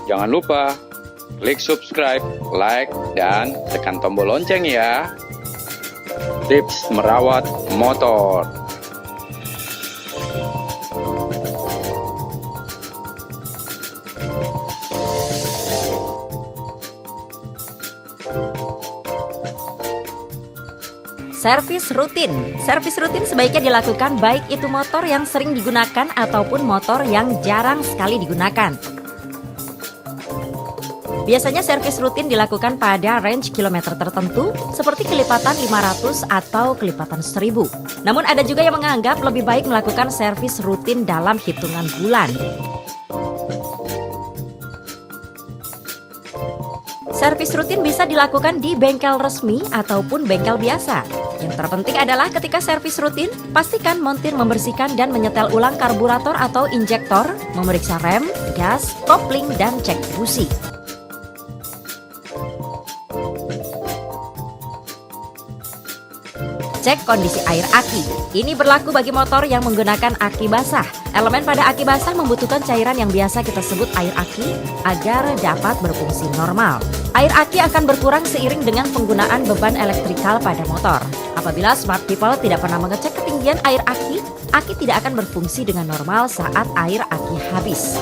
Jangan lupa klik subscribe, like, dan tekan tombol lonceng ya. Tips merawat motor. Servis rutin. Servis rutin sebaiknya dilakukan baik itu motor yang sering digunakan ataupun motor yang jarang sekali digunakan. Biasanya servis rutin dilakukan pada range kilometer tertentu seperti kelipatan 500 atau kelipatan 1000. Namun ada juga yang menganggap lebih baik melakukan servis rutin dalam hitungan bulan. Servis rutin bisa dilakukan di bengkel resmi ataupun bengkel biasa. Yang terpenting adalah ketika servis rutin, pastikan montir membersihkan dan menyetel ulang karburator atau injektor, memeriksa rem, gas, kopling, dan cek busi. Cek kondisi air aki. Ini berlaku bagi motor yang menggunakan aki basah. Elemen pada aki basah membutuhkan cairan yang biasa kita sebut air aki agar dapat berfungsi normal. Air aki akan berkurang seiring dengan penggunaan beban elektrikal pada motor. Apabila smart people tidak pernah mengecek ketinggian air aki tidak akan berfungsi dengan normal saat air aki habis.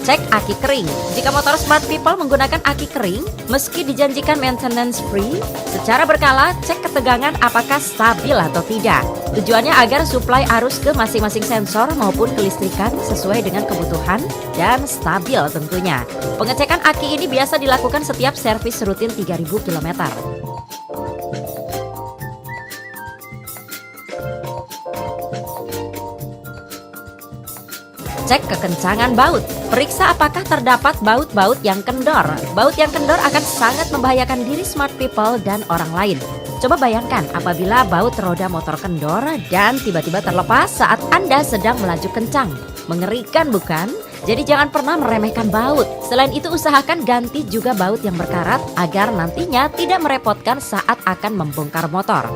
Cek aki kering. Jika motor smart people menggunakan aki kering, meski dijanjikan maintenance free, secara berkala cek ketegangan apakah stabil atau tidak. Tujuannya agar suplai arus ke masing-masing sensor maupun kelistrikan sesuai dengan kebutuhan dan stabil tentunya. Pengecekan aki ini biasa dilakukan setiap servis rutin 3000 km. Cek kekencangan baut. Periksa apakah terdapat baut-baut yang kendor. Baut yang kendor akan sangat membahayakan diri smart people dan orang lain. Coba bayangkan apabila baut roda motor kendor dan tiba-tiba terlepas saat Anda sedang melaju kencang. Mengerikan bukan? Jadi jangan pernah meremehkan baut. Selain itu usahakan ganti juga baut yang berkarat agar nantinya tidak merepotkan saat akan membongkar motor.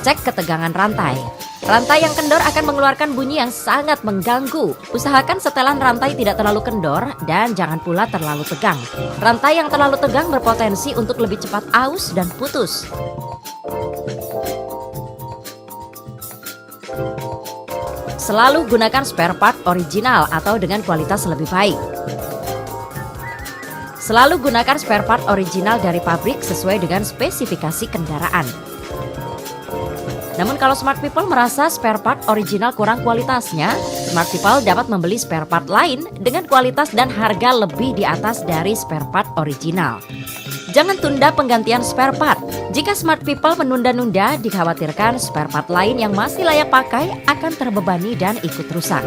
Cek ketegangan rantai. Rantai yang kendor akan mengeluarkan bunyi yang sangat mengganggu. Usahakan setelan rantai tidak terlalu kendor dan jangan pula terlalu tegang. Rantai yang terlalu tegang berpotensi untuk lebih cepat aus dan putus. Selalu gunakan spare part original atau dengan kualitas lebih baik. Selalu gunakan spare part original dari pabrik sesuai dengan spesifikasi kendaraan. Namun kalau smart people merasa spare part original kurang kualitasnya, smart people dapat membeli spare part lain dengan kualitas dan harga lebih di atas dari spare part original. Jangan tunda penggantian spare part. Jika smart people menunda-nunda, dikhawatirkan spare part lain yang masih layak pakai akan terbebani dan ikut rusak.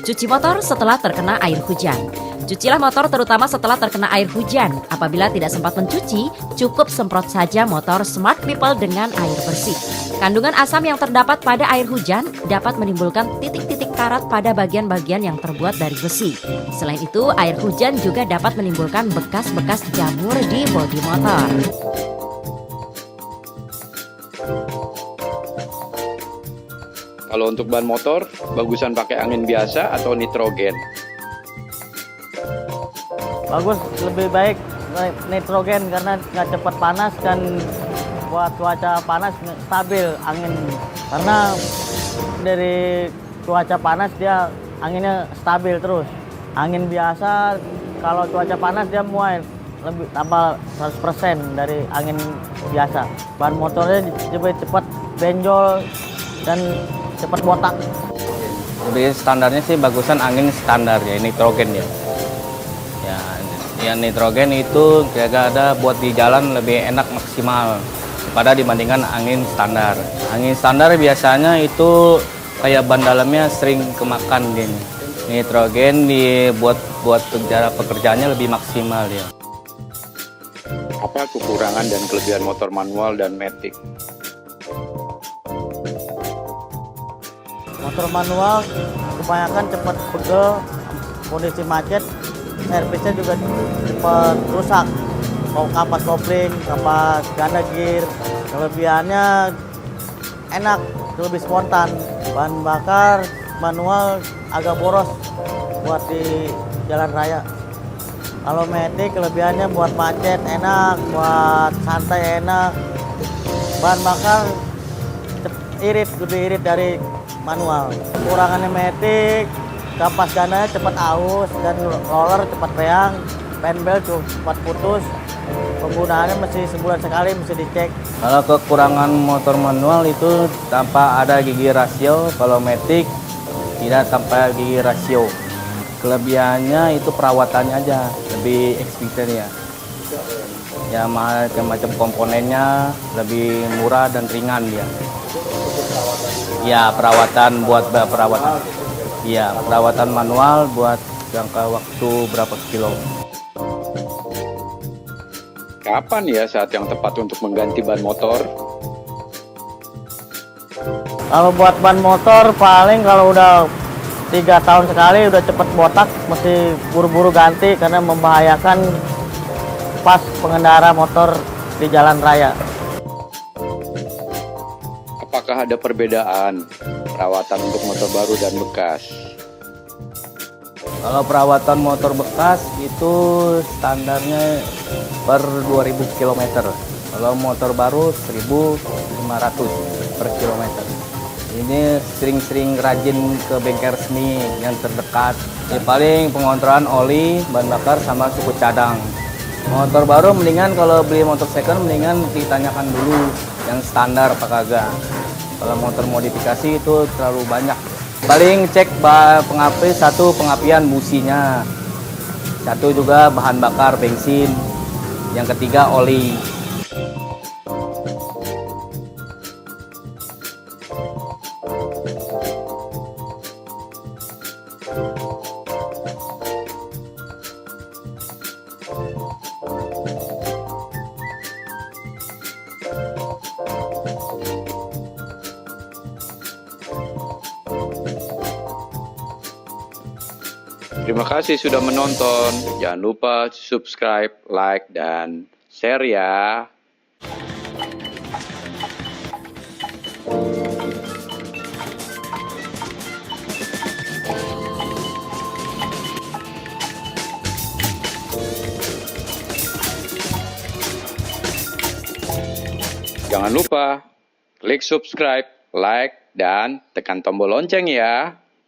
Cuci motor setelah terkena air hujan. Cucilah motor terutama setelah terkena air hujan. Apabila tidak sempat mencuci, cukup semprot saja motor smart people dengan air bersih. Kandungan asam yang terdapat pada air hujan dapat menimbulkan titik-titik karat pada bagian-bagian yang terbuat dari besi. Selain itu, air hujan juga dapat menimbulkan bekas-bekas jamur di bodi motor. Kalau untuk ban motor, bagusan pakai angin biasa atau nitrogen? Bagus, lebih baik nitrogen karena nggak cepat panas dan buat cuaca panas stabil angin. Karena dari cuaca panas dia anginnya stabil terus. Angin biasa kalau cuaca panas dia muai lebih tambah 100% dari angin biasa. Ban motornya lebih cepat benjol dan cepat botak. Lebih standarnya sih bagusan angin standar ya, nitrogen ya. Ya nitrogen itu jaga ada buat di jalan lebih enak maksimal pada dibandingkan angin standar. Angin standar biasanya itu kayak ban dalamnya sering kemakan gini. Nitrogen dibuat buat pekerjaannya lebih maksimal ya. Apa kekurangan dan kelebihan motor manual dan matic? Motor manual kebanyakan cepat pegel, kondisi macet, servisnya juga cepat rusak. Kapas kopling, kapas ganda gear, kelebihannya enak, lebih spontan. Bahan bakar manual agak boros buat di jalan raya. Kalau matic kelebihannya buat macet enak, buat santai enak. Bahan bakar irit, lebih irit dari manual. Kekurangannya matic, kapas gandanya cepat aus dan roller cepat reang, penbel cepat putus. Penggunaannya mesti sebulan sekali, mesti dicek. Kalau kekurangan motor manual itu tanpa ada gigi rasio, kalau matic tidak tanpa gigi rasio. Kelebihannya itu perawatannya aja, lebih eksplisit ya. Ya macam-macam komponennya lebih murah dan ringan dia. Ya perawatan buat perawatan. Ya perawatan manual buat jangka waktu berapa kilo. Kapan ya saat yang tepat untuk mengganti ban motor? Kalau buat ban motor paling kalau udah 3 tahun sekali udah cepet botak, mesti buru-buru ganti karena membahayakan pas pengendara motor di jalan raya. Apakah ada perbedaan perawatan untuk motor baru dan bekas? Kalau perawatan motor bekas itu standarnya per 2000 km. Kalau motor baru 1500 per kilometer. Ini sering-sering rajin ke bengkel resmi yang terdekat. Ya, paling pengontrolan oli, bahan bakar, sama suku cadang. Motor baru mendingan kalau beli motor second mendingan ditanyakan dulu yang standar apa kagak. Kalau motor modifikasi itu terlalu banyak. Paling cek satu pengapian businya, satu juga bahan bakar bensin, yang ketiga oli. Terima kasih sudah menonton. Jangan lupa subscribe, like, dan share ya. Jangan lupa klik subscribe, like, dan tekan tombol lonceng ya.